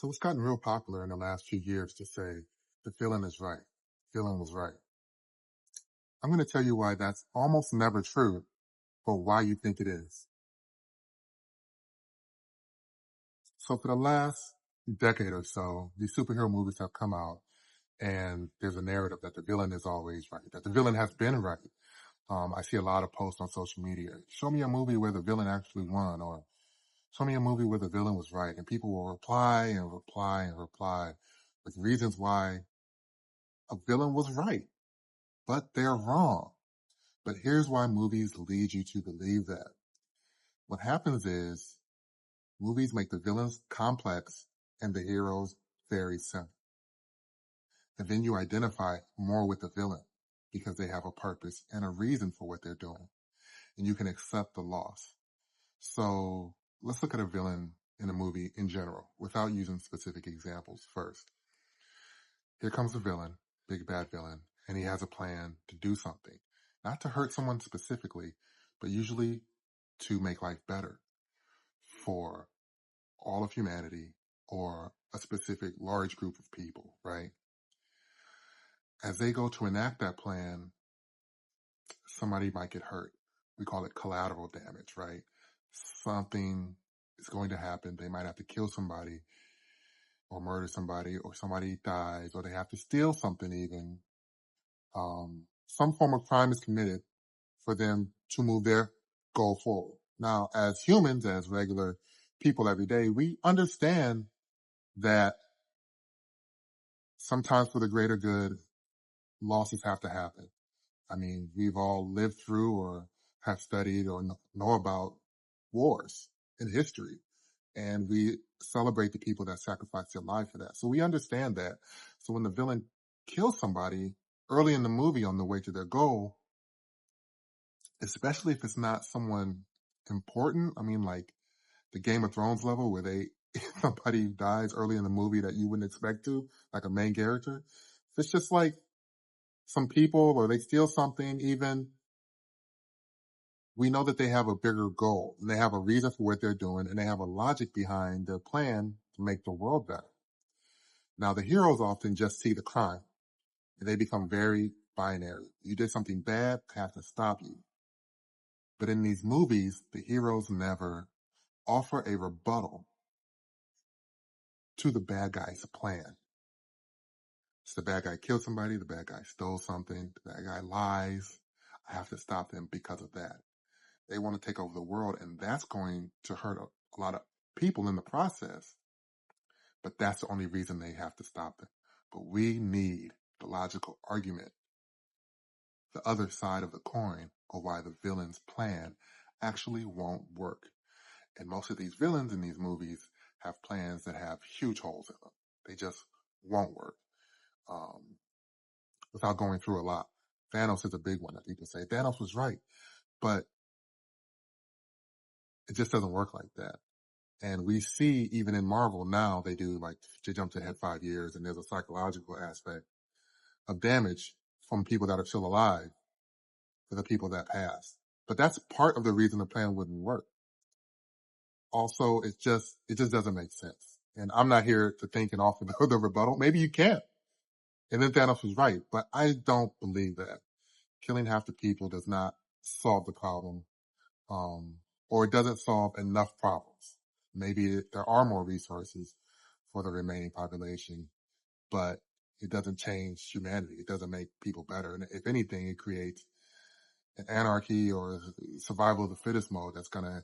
So it's gotten real popular in the last few years to say the feeling is right. Feeling was right. I'm going to tell you why that's almost never true, but why you think it is. So for the last decade or so, these superhero movies have come out and there's a narrative that the villain is always right, that the villain has been right. I see a lot of posts on social media. Show me a movie where the villain actually won, or show me a movie where the villain was right. And people will reply and reply and reply with reasons why a villain was right, but they're wrong. But here's why movies lead you to believe that. What happens is movies make the villains complex and the heroes very simple. And then you identify more with the villain because they have a purpose and a reason for what they're doing. And you can accept the loss. So let's look at a villain in a movie in general without using specific examples first. Here comes the villain, big bad villain, and he has a plan to do something. Not to hurt someone specifically, but usually to make life better for all of humanity or a specific large group of people, right? As they go to enact that plan, somebody might get hurt. We call it collateral damage, right? Something is going to happen. They might have to kill somebody or murder somebody, or somebody dies, or they have to steal something even. Some form of crime is committed for them to move their goal forward. Now, as humans, as regular people every day, we understand that sometimes for the greater good, losses have to happen. I mean, we've all lived through or have studied or know about wars in history, and we celebrate the people that sacrificed their life for that. So we understand that. So when the villain kills somebody early in the movie on the way to their goal, especially if it's not someone important, I mean, like the Game of Thrones level where somebody dies early in the movie that you wouldn't expect to, like a main character. If it's just like some people or they steal something even, we know that they have a bigger goal and they have a reason for what they're doing and they have a logic behind their plan to make the world better. Now, the heroes often just see the crime and they become very binary. You did something bad, I have to stop you. But in these movies, the heroes never offer a rebuttal to the bad guy's plan. So the bad guy killed somebody, the bad guy stole something, the bad guy lies. I have to stop them because of that. They want to take over the world, and that's going to hurt a lot of people in the process. But that's the only reason they have to stop them. But we need the logical argument, the other side of the coin, of why the villain's plan actually won't work. And most of these villains in these movies have plans that have huge holes in them. They just won't work. Without going through a lot. Thanos is a big one that people say. Thanos was right, but it just doesn't work like that. And we see even in Marvel now, they jump ahead 5 years and there's a psychological aspect of damage from people that are still alive for the people that passed. But that's part of the reason the plan wouldn't work. Also, it just doesn't make sense. And I'm not here to think and offer the rebuttal. Maybe you can. And then Thanos was right, but I don't believe that. Killing half the people does not solve the problem, or it doesn't solve enough problems. Maybe there are more resources for the remaining population, but it doesn't change humanity. It doesn't make people better. And if anything, it creates an anarchy or survival of the fittest mode that's going to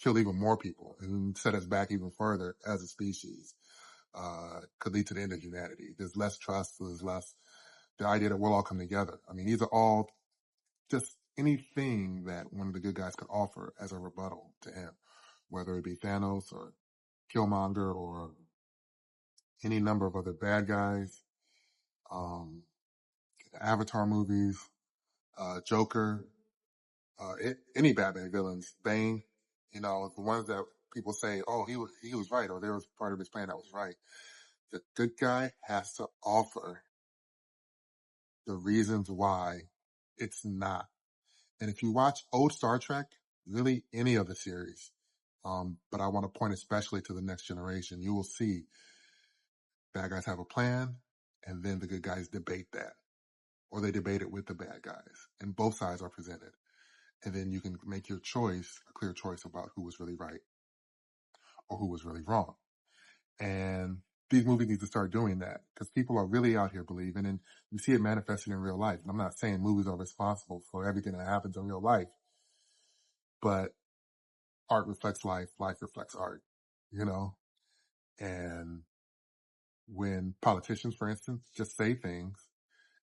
kill even more people and set us back even further as a species. Could lead to the end of humanity. There's less trust. There's less the idea that we'll all come together. I mean, these are all just anything that one of the good guys could offer as a rebuttal to him, whether it be Thanos or Killmonger or any number of other bad guys, Avatar movies, Joker, any Batman villains, Bane, the ones that people say, oh, he was right, or there was part of his plan that was right. The good guy has to offer the reasons why it's not. And if you watch old Star Trek, really any of the series, but I want to point especially to the Next Generation, you will see Bad guys have a plan, and then the good guys debate that, or they debate it with the bad guys, and both sides are presented. And then you can make your choice, a clear choice about who was really right or who was really wrong. And these movies need to start doing that because people are really out here believing, and you see it manifested in real life. And I'm not saying movies are responsible for everything that happens in real life, but art reflects life, life reflects art, you know? And when politicians, for instance, just say things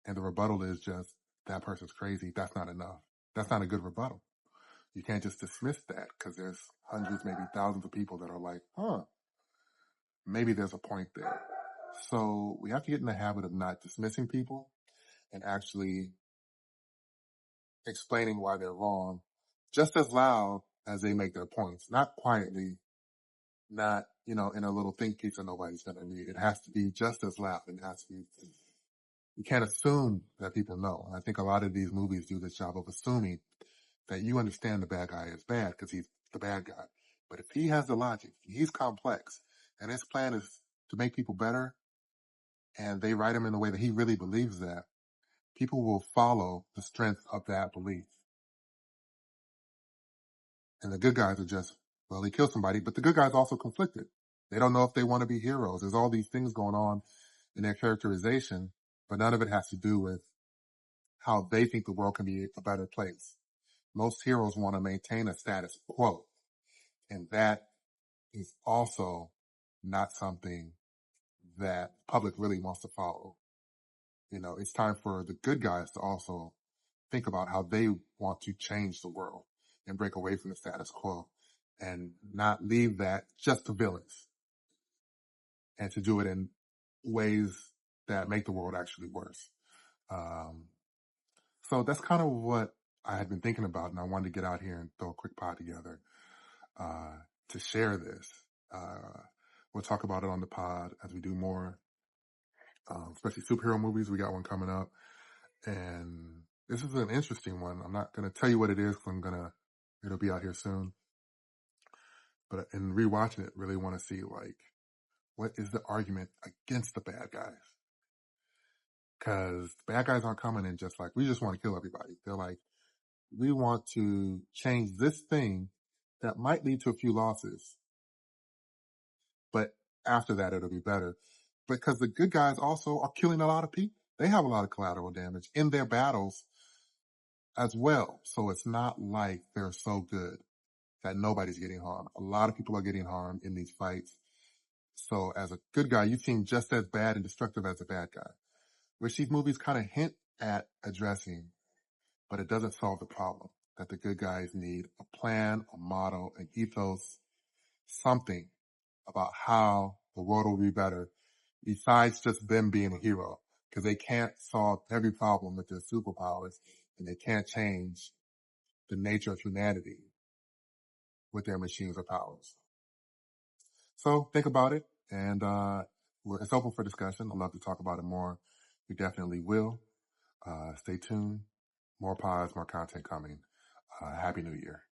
and the rebuttal is just, that person's crazy, that's not enough. That's not a good rebuttal. You can't just dismiss that because there's hundreds, maybe thousands of people that are like, maybe there's a point there. So we have to get in the habit of not dismissing people and actually explaining why they're wrong just as loud as they make their points, not quietly, not, in a little think piece that nobody's going to read. It has to be just as loud. It has to be, you can't assume that people know. I think a lot of these movies do this job of assuming that you understand the bad guy is bad because he's the bad guy. But if he has the logic, he's complex, and his plan is to make people better, and they write him in the way that he really believes that, people will follow the strength of that belief. And the good guys are just, well, he killed somebody, but the good guys also conflicted. They don't know if they want to be heroes. There's all these things going on in their characterization, but none of it has to do with how they think the world can be a better place. Most heroes want to maintain a status quo, and that is also not something that the public really wants to follow. It's time for the good guys to also think about how they want to change the world and break away from the status quo and not leave that just to villains, and to do it in ways that make the world actually worse. So that's kind of what I had been thinking about, and I wanted to get out here and throw a quick pod together to share this. We'll talk about it on the pod as we do more, especially superhero movies. We got one coming up, and this is an interesting one. I'm not going to tell you what it is because it'll be out here soon. But in rewatching it, really want to see, like, what is the argument against the bad guys? Because the bad guys aren't coming in just like, we just want to kill everybody. They're like, we want to change this thing that might lead to a few losses, but after that, it'll be better. Because the good guys also are killing a lot of people. They have a lot of collateral damage in their battles as well. So it's not like they're so good that nobody's getting harmed. A lot of people are getting harmed in these fights. So as a good guy, you seem just as bad and destructive as a bad guy, which these movies kind of hint at addressing, but it doesn't solve the problem that the good guys need a plan, a model, an ethos, something about how the world will be better besides just them being a hero, because they can't solve every problem with their superpowers, and they can't change the nature of humanity with their machines or powers. So think about it, and it's open for discussion. I'd love to talk about it more. We definitely will. Stay tuned. More pods, more content coming. Happy New Year.